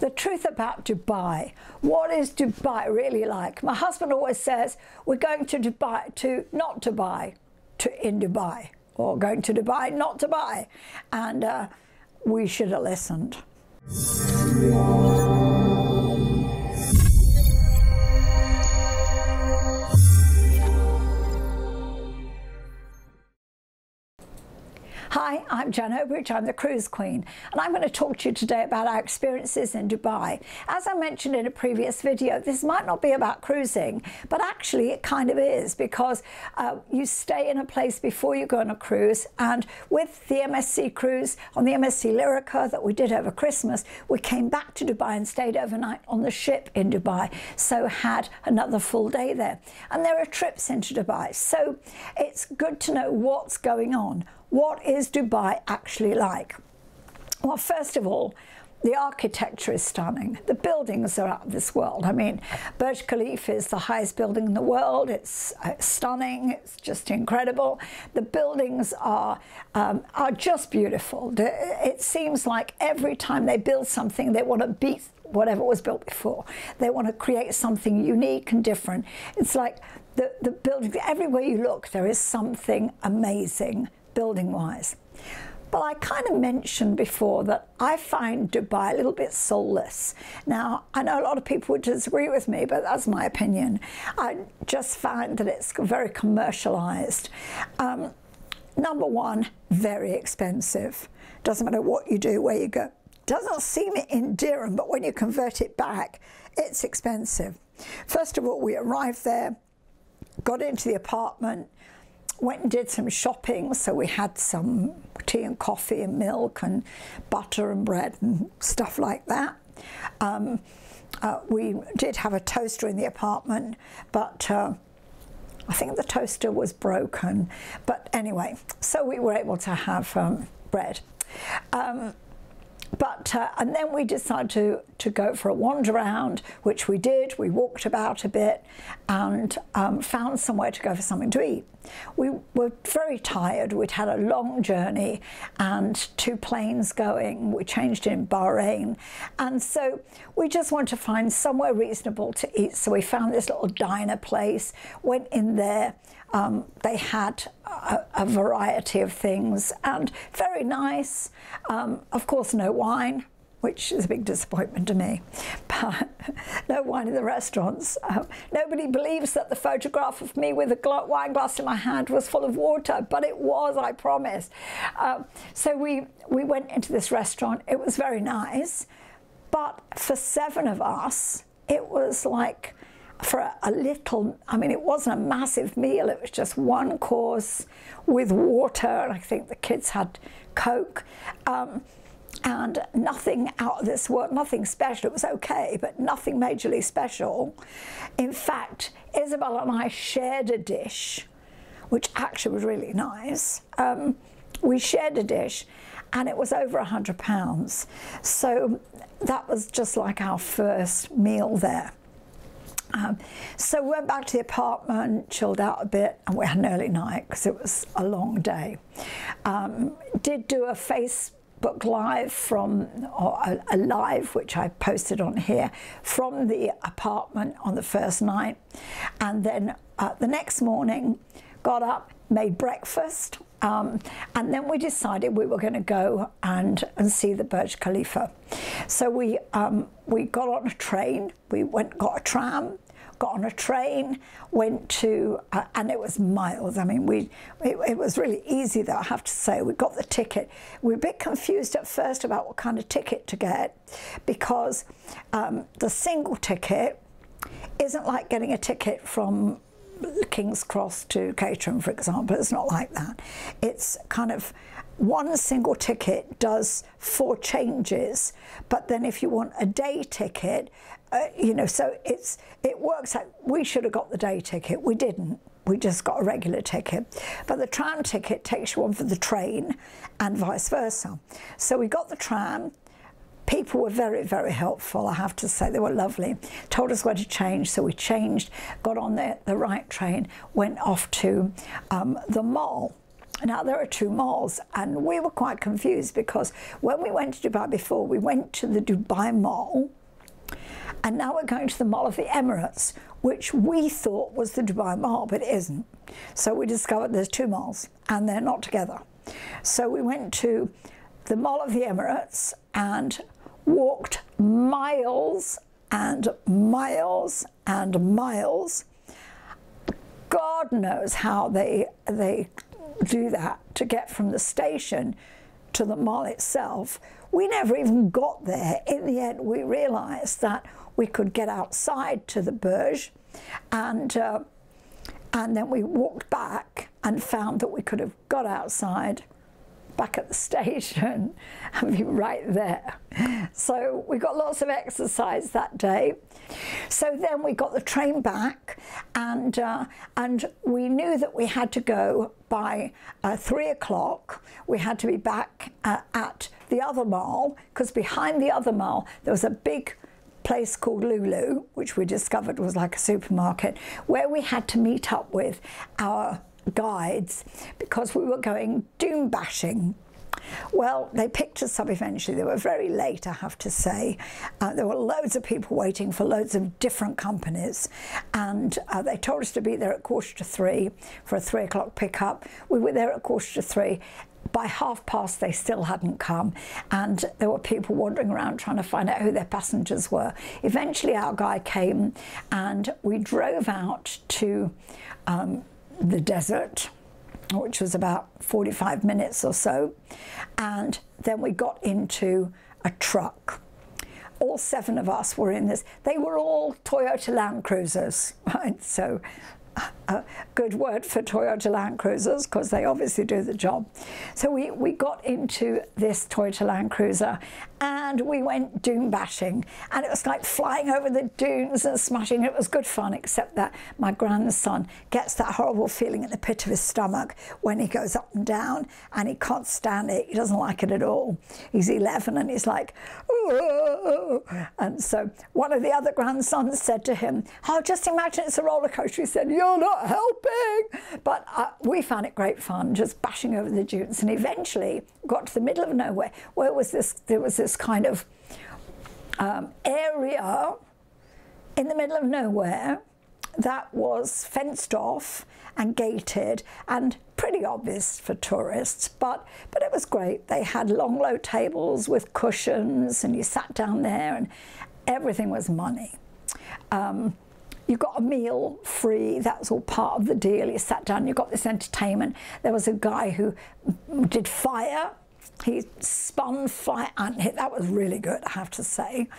the truth about Dubai. What is Dubai really like? My husband always says we're going to Dubai to not Dubai, to in Dubai, or going to Dubai not to buy, and we should have listened. Hi, I'm Jan Obridge, I'm the Cruise Queen, and I'm going to talk to you today about our experiences in Dubai. As I mentioned in a previous video, this might not be about cruising, but actually it kind of is, because you stay in a place before you go on a cruise, and with the MSC cruise on the MSC Lirica that we did over Christmas, we came back to Dubai and stayed overnight on the ship in Dubai, so had another full day there. And there are trips into Dubai, so it's good to know what's going on. What is Dubai actually like? Well, first of all, the architecture is stunning. The buildings are out of this world. I mean, Burj Khalifa is the highest building in the world. It's stunning. It's just incredible. The buildings are just beautiful. It seems like every time they build something, they want to beat whatever was built before. They want to create something unique and different. It's like the buildings, everywhere you look, there is something amazing building-wise. But I kind of mentioned before that I find Dubai a little bit soulless. Now, I know a lot of people would disagree with me, but that's my opinion. I just find that it's very commercialized. Number one, very expensive. Doesn't matter what you do, where you go. Doesn't seem it in dirham, but when you convert it back, it's expensive. First of all, we arrived there, got into the apartment, went and did some shopping, so we had some tea and coffee and milk and butter and bread and stuff like that. We did have a toaster in the apartment, but I think the toaster was broken. But anyway, so we were able to have bread. And then we decided to go for a wander around, which we did. We walked about a bit and found somewhere to go for something to eat. We were very tired. We'd had a long journey and 2 planes going. We changed in Bahrain. And so we just wanted to find somewhere reasonable to eat. So we found this little diner place, went in there. They had a variety of things and very nice. Of course, no wine, which is a big disappointment to me, but no wine in the restaurants. Nobody believes that the photograph of me with a wine glass in my hand was full of water, but it was, I promise. So we went into this restaurant. It was very nice, but for 7 of us, it was like, for a little, I mean, it wasn't a massive meal, it was just 1 course with water, and I think the kids had Coke, and nothing out of this world, nothing special. It was okay, but nothing majorly special. In fact, Isabel and I shared a dish, which actually was really nice. We shared a dish, and it was over £100. So that was just like our first meal there. So we went back to the apartment, chilled out a bit, and we had an early night because it was a long day. Did do a Facebook Live or a live, which I posted on here, from the apartment on the first night. And then the next morning, got up, made breakfast, and then we decided we were going to go and see the Burj Khalifa. So we got on a train, we got a tram, got on a train, went to, and it was miles. I mean, it was really easy though, I have to say. We got the ticket. We were a bit confused at first about what kind of ticket to get, because the single ticket isn't like getting a ticket from King's Cross to Caterham, for example. It's not like that. It's kind of 1 single ticket does 4 changes, but then if you want a day ticket, you know, so it works out. We should have got the day ticket. We didn't. We just got a regular ticket. But the tram ticket takes you on for the train and vice versa. So we got the tram. People were very, very helpful, I have to say. They were lovely. Told us where to change, so we changed, got on the right train, went off to the mall. Now, there are 2 malls, and we were quite confused because when we went to Dubai before, we went to the Dubai Mall, and now we're going to the Mall of the Emirates, which we thought was the Dubai Mall, but it isn't. So we discovered there's 2 malls, and they're not together. So we went to the Mall of the Emirates and walked miles and miles and miles. God knows how they do that to get from the station to the mall itself. We never even got there. In the end, we realised that we could get outside to the Burj, and then we walked back and found that we could have got outside back at the station and be right there. So we got lots of exercise that day. So then we got the train back, and we knew that we had to go by 3 o'clock. We had to be back at the other mall, because behind the other mall there was a big place called Lulu, which we discovered was like a supermarket, where we had to meet up with our guides because we were going doom bashing. Well, they picked us up eventually. They were very late, I have to say. There were loads of people waiting for loads of different companies, and they told us to be there at 2:45 for a 3 o'clock pickup. We were there at 2:45. By 3:30 they still hadn't come, and there were people wandering around trying to find out who their passengers were. Eventually our guy came, and we drove out to the desert, which was about 45 minutes or so, and then we got into a truck. All 7 of us were in this. They were all Toyota Land Cruisers, right? So a good word for Toyota Land Cruisers, because they obviously do the job. So we got into this Toyota Land Cruiser and we went dune bashing, and it was like flying over the dunes and smashing. It was good fun, except that my grandson gets that horrible feeling in the pit of his stomach when he goes up and down, and he can't stand it. He doesn't like it at all. He's 11 and he's like, "Whoa." And so one of the other grandsons said to him, "Oh, just imagine it's a roller coaster." He said, "You're not helping." But we found it great fun, just bashing over the dunes, and eventually got to the middle of nowhere where there was this kind of area in the middle of nowhere that was fenced off and gated and pretty obvious for tourists, but it was great. They had long low tables with cushions, and you sat down there and everything was money. You got a meal free, that was all part of the deal. You sat down, you got this entertainment. There was a guy who did fire. He spun fire, and that was really good, I have to say.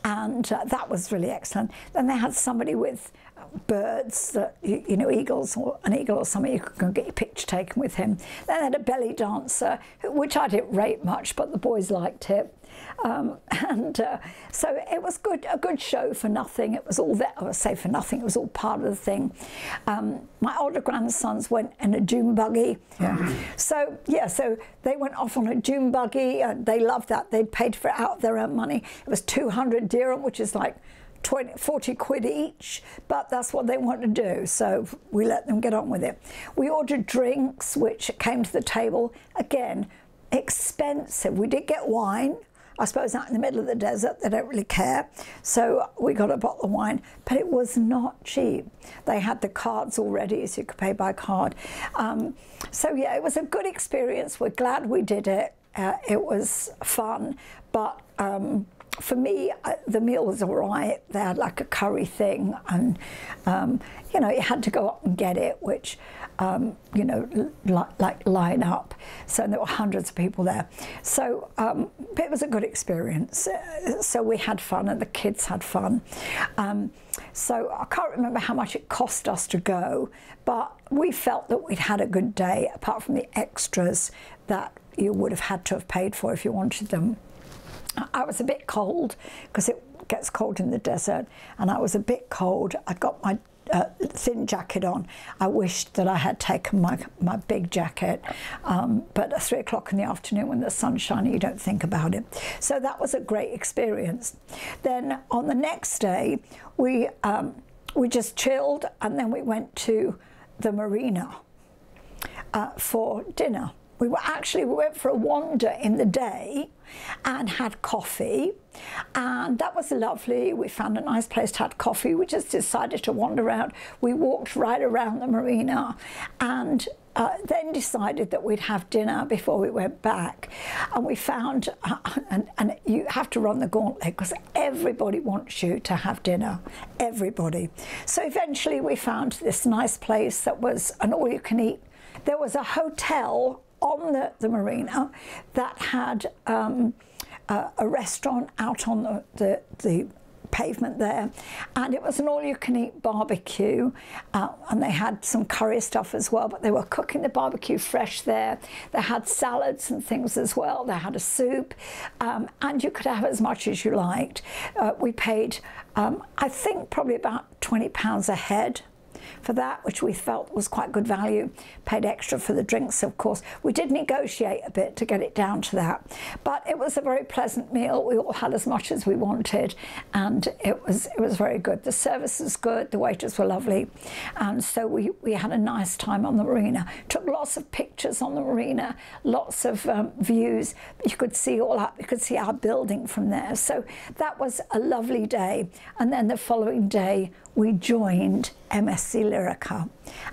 And that was really excellent. Then they had somebody with birds, that you know, eagles, or an eagle or something. You could go and get your picture taken with him. Then they had a belly dancer, which I didn't rate much, but the boys liked it. So it was good, a good show for nothing. It was all there. I would say for nothing. It was all part of the thing. My older grandsons went in a dune buggy. Yeah. So they went off on a dune buggy, and they loved that. They'd paid for it out of their own money. It was 200 dirham, which is like 40 quid each, but that's what they wanted to do, so we let them get on with it. We ordered drinks, which came to the table. Again, expensive. We did get wine. I suppose out in the middle of the desert, they don't really care. So we got a bottle of wine, but it was not cheap. They had the cards already, so you could pay by card. So yeah, it was a good experience. We're glad we did it. It was fun, but for me, the meal was all right. They had like a curry thing, and you know, you had to go up and get it, which you know, like line up. So there were hundreds of people there. So it was a good experience. So we had fun, and the kids had fun. So I can't remember how much it cost us to go, but we felt that we'd had a good day, apart from the extras that you would have had to have paid for if you wanted them. I was a bit cold, because it gets cold in the desert, and I was a bit cold. I got my thin jacket on. I wished that I had taken my big jacket, but at 3 o'clock in the afternoon when the sun's shining, you don't think about it. So that was a great experience. Then on the next day, we just chilled, and then we went to the marina. for dinner. We went for a wander in the day and had coffee, and that was lovely. We found a nice place to have coffee. We just decided to wander around. We walked right around the marina and then decided that we'd have dinner before we went back. And we found, and you have to run the gauntlet because everybody wants you to have dinner, everybody. So eventually we found this nice place that was an all-you-can-eat. There was a hotel on the marina that had a restaurant out on the pavement there, and it was an all-you-can-eat barbecue, and they had some curry stuff as well, but they were cooking the barbecue fresh there. They had salads and things as well. They had a soup, and you could have as much as you liked. We paid, I think, probably about £20 a head for that, which we felt was quite good value. Paid extra for the drinks, of course. We did negotiate a bit to get it down to that, but it was a very pleasant meal. We all had as much as we wanted, and it was very good. The service was good, the waiters were lovely, and so we had a nice time on the marina. Took lots of pictures on the marina, lots of views. You could see our building from there, so that was a lovely day. And then the following day we joined MSC Lirica,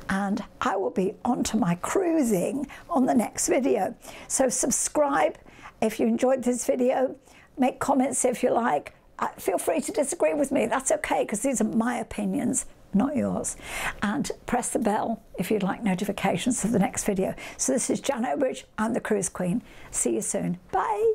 and I will be on to my cruising on the next video. So subscribe if you enjoyed this video, make comments if you like. Feel free to disagree with me, that's okay, because these are my opinions, not yours. And press the bell if you'd like notifications of the next video. So this is Jan Obridge, I'm the Cruise Queen. See you soon, bye.